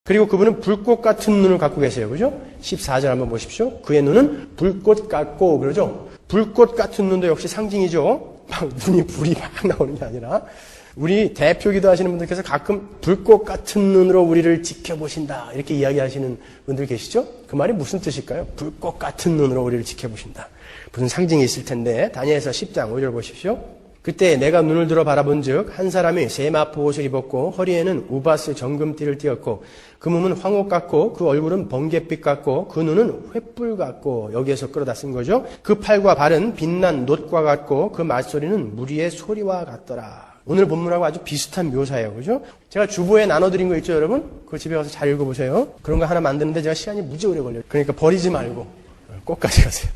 그리고 그분은 불꽃 같은 눈을 갖고 계세요. 그죠? 14절 한번 보십시오. 그의 눈은 불꽃 같고, 그러죠? 불꽃 같은 눈도 역시 상징이죠. 막 눈이 불이 막 나오는 게 아니라 우리 대표 기도하시는 분들께서 가끔 불꽃 같은 눈으로 우리를 지켜보신다 이렇게 이야기하시는 분들 계시죠? 그 말이 무슨 뜻일까요? 불꽃 같은 눈으로 우리를 지켜보신다. 무슨 상징이 있을 텐데 다니엘서 10장 5절 보십시오. 그때 내가 눈을 들어 바라본즉 한 사람이 세마포 옷을 입었고 허리에는 우바스 정금띠를 띠었고 그 몸은 황옥 같고 그 얼굴은 번갯빛 같고 그 눈은 횃불 같고 여기에서 끌어다 쓴 거죠. 그 팔과 발은 빛난 놋과 같고 그 말소리는 무리의 소리와 같더라. 오늘 본문하고 아주 비슷한 묘사예요. 그죠? 제가 주보에 나눠드린 거 있죠, 여러분? 그거 집에 가서 잘 읽어보세요. 그런 거 하나 만드는데 제가 시간이 무지 오래 걸려요. 그러니까 버리지 말고 꼭 가져가세요.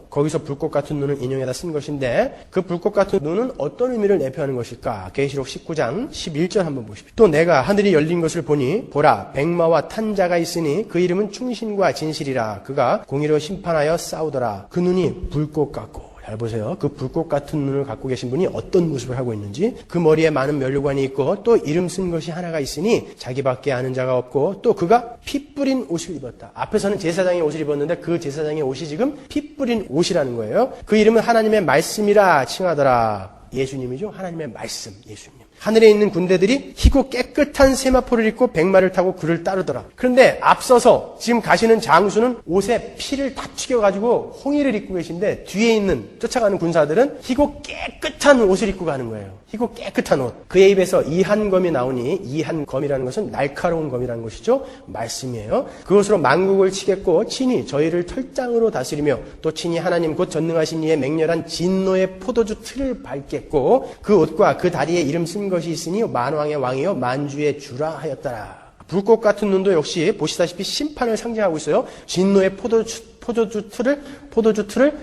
거기서 불꽃 같은 눈을 인용해다 쓴 것인데 그 불꽃 같은 눈은 어떤 의미를 내포하는 것일까? 계시록 19장 11절 한번 보십시오. 또 내가 하늘이 열린 것을 보니 보라 백마와 탄 자가 있으니 그 이름은 충신과 진실이라. 그가 공의로 심판하여 싸우더라. 그 눈이 불꽃 같고. 잘 보세요. 그 불꽃 같은 눈을 갖고 계신 분이 어떤 모습을 하고 있는지. 그 머리에 많은 면류관이 있고 또 이름 쓴 것이 하나가 있으니 자기밖에 아는 자가 없고 또 그가 피 뿌린 옷을 입었다. 앞에서는 제사장의 옷을 입었는데 그 제사장의 옷이 지금 피 뿌린 옷이라는 거예요. 그 이름은 하나님의 말씀이라 칭하더라. 예수님이죠. 하나님의 말씀, 예수님. 하늘에 있는 군대들이 희고 깨끗한 세마포를 입고 백마를 타고 그를 따르더라. 그런데 앞서서 지금 가시는 장수는 옷에 피를 다 튀겨가지고 홍의를 입고 계신데 뒤에 있는 쫓아가는 군사들은 희고 깨끗한 옷을 입고 가는 거예요. 희고 깨끗한 옷. 그의 입에서 이한검이 나오니 이한검이라는 것은 날카로운 검이라는 것이죠. 말씀이에요. 그것으로 만국을 치겠고 친히 저희를 철장으로 다스리며 또 친히 하나님 곧 전능하신 이의 맹렬한 진노의 포도주 틀을 밟겠고 그 옷과 그 다리에 이름 쓴 것이 있으니 만왕의 왕이요 만주의 주라 하였더라. 불꽃 같은 눈도 역시 보시다시피 심판을 상징하고 있어요. 진노의 포도주 틀을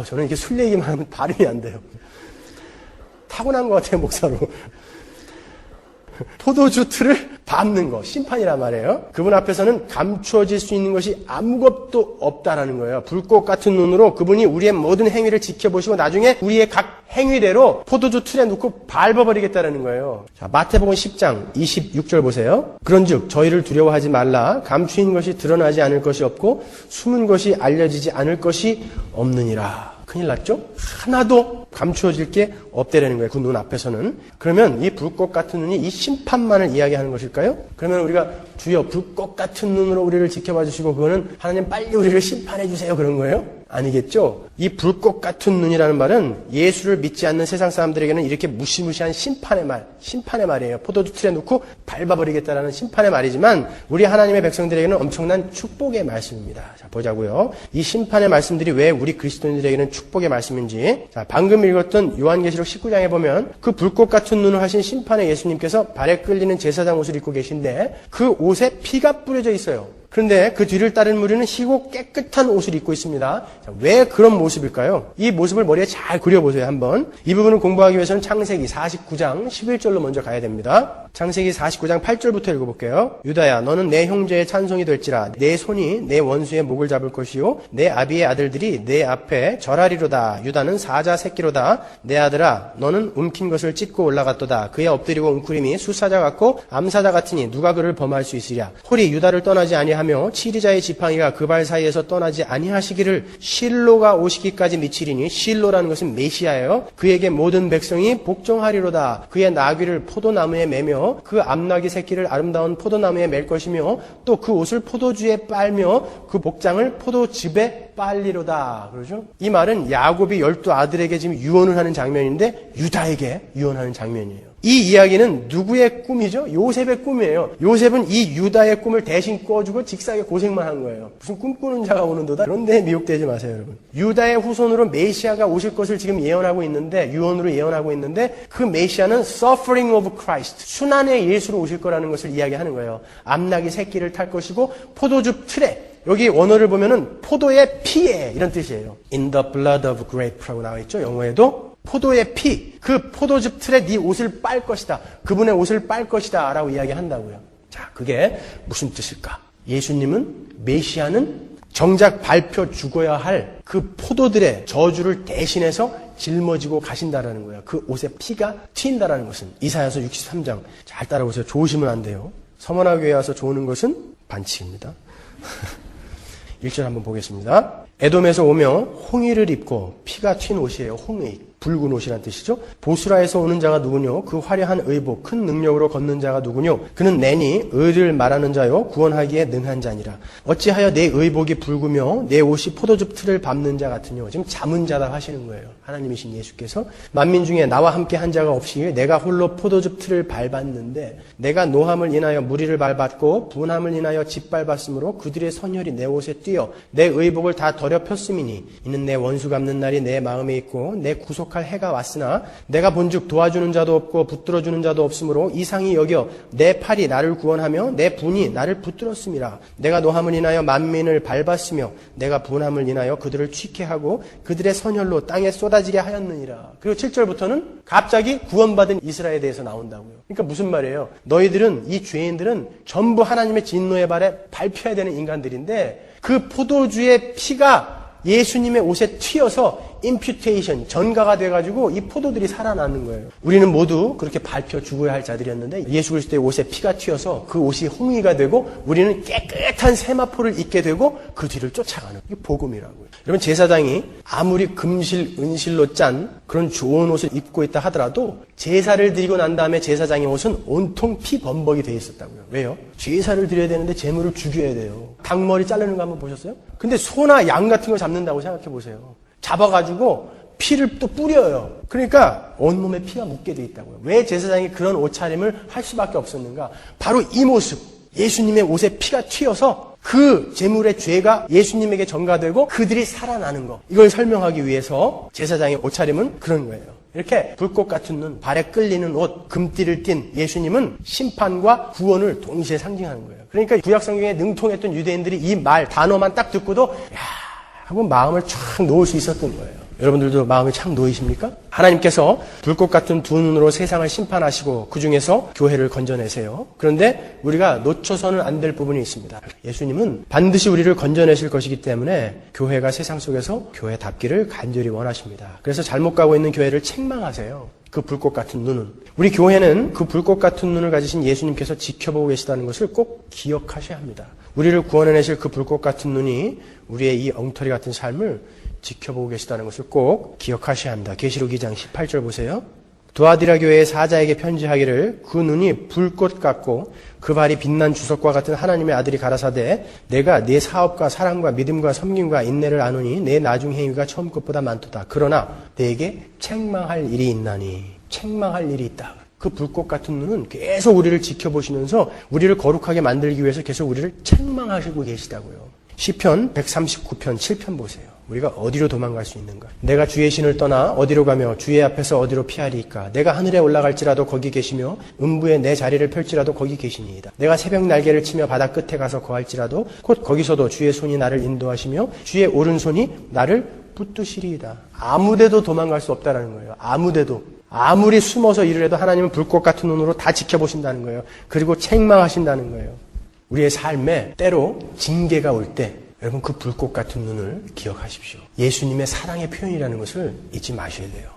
저는 이렇게 술 얘기만 하면 발음이 안 돼요. 타고난 것 같아요, 목사로. 포도주 틀을 밟는 거, 심판이란 말이에요. 그분 앞에서는 감추어질 수 있는 것이 아무것도 없다라는 거예요. 불꽃 같은 눈으로 그분이 우리의 모든 행위를 지켜보시고 나중에 우리의 각 행위대로 포도주 틀에 놓고 밟아버리겠다라는 거예요. 자, 마태복음 10장 26절 보세요. 그런즉 저희를 두려워하지 말라. 감추인 것이 드러나지 않을 것이 없고 숨은 것이 알려지지 않을 것이 없느니라. 큰일 났죠? 하나도 감추어질 게 없다라는 거예요. 그 눈 앞에서는. 그러면 이 불꽃 같은 눈이 이 심판만을 이야기하는 것일까요? 그러면 우리가 주여 불꽃 같은 눈으로 우리를 지켜봐 주시고 그거는 하나님 빨리 우리를 심판해 주세요 그런 거예요? 아니겠죠? 이 불꽃 같은 눈이라는 말은 예수를 믿지 않는 세상 사람들에게는 이렇게 무시무시한 심판의 말이에요. 포도주 틀에 놓고 밟아버리겠다라는 심판의 말이지만 우리 하나님의 백성들에게는 엄청난 축복의 말씀입니다. 자, 보자고요. 이 심판의 말씀들이 왜 우리 그리스도인들에게는 축복의 말씀인지. 자, 방금 읽었던 요한계시록 19장에 보면 그 불꽃 같은 눈을 하신 심판의 예수님께서 발에 끌리는 제사장 옷을 입고 계신데 그 옷에 피가 뿌려져 있어요. 그런데 그 뒤를 따른 무리는 희고 깨끗한 옷을 입고 있습니다. 자, 왜 그런 모습일까요? 이 모습을 머리에 잘 그려보세요, 한번. 이 부분을 공부하기 위해서는 창세기 49장 11절로 먼저 가야 됩니다. 창세기 49장 8절부터 읽어볼게요. 유다야, 너는 내 형제의 찬송이 될지라. 내 손이 내 원수의 목을 잡을 것이요 내 아비의 아들들이 내 앞에 절하리로다. 유다는 사자 새끼로다. 내 아들아, 너는 움킨 것을 찢고 올라갔도다. 그의 엎드리고 웅크림이 숫사자 같고 암사자 같으니 누가 그를 범할 수 있으랴. 홀이 유다를 떠나지 아니하며 치리자의 지팡이가 그 발 사이에서 떠나지 아니하시기를 실로가 오시기까지 미치리니. 실로라는 것은 메시아예요. 그에게 모든 백성이 복종하리로다. 그의 나귀를 포도나무에 매며 그 암나귀 새끼를 아름다운 포도나무에 맬 것이며 또 그 옷을 포도주에 빨며 그 복장을 포도즙에 빨리로다. 그러죠? 이 말은 야곱이 12아들에게 지금 유언을 하는 장면인데 유다에게 유언하는 장면이에요. 이 이야기는 누구의 꿈이죠? 요셉의 꿈이에요. 요셉은 이 유다의 꿈을 대신 꿔주고 직사하게 고생만 한 거예요. 무슨 꿈꾸는 자가 오는도다? 그런데 미혹되지 마세요, 여러분. 유다의 후손으로 메시아가 오실 것을 지금 예언하고 있는데, 유언으로 예언하고 있는데 그 메시아는 suffering of Christ, 순환의 예수로 오실 거라는 것을 이야기하는 거예요. 암나귀 새끼를 탈 것이고 포도즙 틀에, 여기 원어를 보면은 포도의 피에 이런 뜻이에요. In the blood of grape라고 나와 있죠. 영어에도 포도의 피, 그 포도즙 틀에 네 옷을 빨 것이다. 그분의 옷을 빨 것이다 라고 이야기한다고요. 자, 그게 무슨 뜻일까? 예수님은, 메시아는 정작 밟혀 죽어야 할 그 포도들의 저주를 대신해서 짊어지고 가신다라는 거예요. 그 옷에 피가 튄다라는 것은. 이사야서 63장 잘 따라보세요. 좋으시면 안 돼요. 서머나 교회에 와서 좋은 것은 반칙입니다. 1절 한번 보겠습니다. 에돔에서 오며 홍의를 입고 피가 튄 옷이에요. 홍의. 붉은 옷이란 뜻이죠. 보스라에서 오는 자가 누구뇨? 그 화려한 의복, 큰 능력으로 걷는 자가 누구뇨? 그는 내니 의를 말하는 자요 구원하기에 능한 자니라. 어찌하여 내 의복이 붉으며 내 옷이 포도즙 틀을 밟는 자 같으뇨? 지금 잠은 자다 하시는 거예요. 하나님이신 예수께서 만민 중에 나와 함께 한 자가 없이 내가 홀로 포도즙 틀을 밟았는데 내가 노함을 인하여 무리를 밟았고 분함을 인하여 짓밟았으므로 그들의 선혈이 내 옷에 띄어 내 의복을 다 더럽혔음이니 이는 내 원수 갚는 날이 내 마음에 있고 내 구속할 해가 왔으나 내가 본즉 도와주는 자도 없고 붙들어주는 자도 없으므로 이상히 여겨 내 팔이 나를 구원하며 내 분이 나를 붙들었음이라. 내가 노함을 인하여 만민을 밟았으며 내가 분함을 인하여 그들을 취케 하고 그들의 선혈로 땅에 쏟아지게 하였느니라. 그리고 7절부터는 갑자기 구원받은 이스라엘에 대해서 나온다고요. 그러니까 무슨 말이에요? 너희들은, 이 죄인들은 전부 하나님의 진노의 발에 밟혀야 되는 인간들인데 그 포도주의 피가 예수님의 옷에 튀어서 임퓨테이션, 전가가 돼가지고 이 포도들이 살아나는 거예요. 우리는 모두 그렇게 밟혀 죽어야 할 자들이었는데 예수 그리스도의 옷에 피가 튀어서 그 옷이 홍의가 되고 우리는 깨끗한 세마포를 입게 되고 그 뒤를 쫓아가는, 이게 복음이라고요. 여러분, 제사장이 아무리 금실, 은실로 짠 그런 좋은 옷을 입고 있다 하더라도 제사를 드리고 난 다음에 제사장의 옷은 온통 피 범벅이 돼 있었다고요. 왜요? 제사를 드려야 되는데 제물을 죽여야 돼요. 닭머리 자르는 거 한번 보셨어요? 근데 소나 양 같은 걸 잡는다고 생각해 보세요. 잡아가지고 피를 또 뿌려요. 그러니까 온몸에 피가 묻게 돼 있다고요. 왜 제사장이 그런 옷차림을 할 수밖에 없었는가? 바로 이 모습, 예수님의 옷에 피가 튀어서 그 제물의 죄가 예수님에게 전가되고 그들이 살아나는 거, 이걸 설명하기 위해서 제사장의 옷차림은 그런 거예요. 이렇게 불꽃 같은 눈, 발에 끌리는 옷, 금띠를 띤 예수님은 심판과 구원을 동시에 상징하는 거예요. 그러니까 구약 성경에 능통했던 유대인들이 이 말, 단어만 딱 듣고도 야 하고 마음을 촥 놓을 수 있었던 거예요. 여러분들도 마음이 착 놓이십니까? 하나님께서 불꽃 같은 두 눈으로 세상을 심판하시고 그 중에서 교회를 건져내세요. 그런데 우리가 놓쳐서는 안 될 부분이 있습니다. 예수님은 반드시 우리를 건져내실 것이기 때문에 교회가 세상 속에서 교회답기를 간절히 원하십니다. 그래서 잘못 가고 있는 교회를 책망하세요. 그 불꽃 같은 눈은. 우리 교회는 그 불꽃 같은 눈을 가지신 예수님께서 지켜보고 계시다는 것을 꼭 기억하셔야 합니다. 우리를 구원해내실 그 불꽃 같은 눈이 우리의 이 엉터리 같은 삶을 지켜보고 계시다는 것을 꼭 기억하셔야 합니다. 계시록 2장 18절 보세요. 두아디라 교회의 사자에게 편지하기를 그 눈이 불꽃 같고 그 발이 빛난 주석과 같은 하나님의 아들이 가라사대 내가 네 사업과 사랑과 믿음과 섬김과 인내를 아노니 내 나중 행위가 처음 것보다 많도다. 그러나 내게 책망할 일이 있나니. 책망할 일이 있다. 그 불꽃 같은 눈은 계속 우리를 지켜보시면서 우리를 거룩하게 만들기 위해서 계속 우리를 책망하시고 계시다고요. 시편 139편 7편 보세요. 우리가 어디로 도망갈 수 있는가? 내가 주의 신을 떠나 어디로 가며 주의 앞에서 어디로 피하리이까? 내가 하늘에 올라갈지라도 거기 계시며 음부에 내 자리를 펼지라도 거기 계시니이다. 내가 새벽 날개를 치며 바다 끝에 가서 거할지라도 곧 거기서도 주의 손이 나를 인도하시며 주의 오른손이 나를 붙드시리이다. 아무데도 도망갈 수 없다라는 거예요. 아무데도. 아무리 숨어서 일을 해도 하나님은 불꽃 같은 눈으로 다 지켜보신다는 거예요. 그리고 책망하신다는 거예요. 우리의 삶에 때로 징계가 올 때 여러분 그 불꽃 같은 눈을 기억하십시오. 예수님의 사랑의 표현이라는 것을 잊지 마셔야 돼요.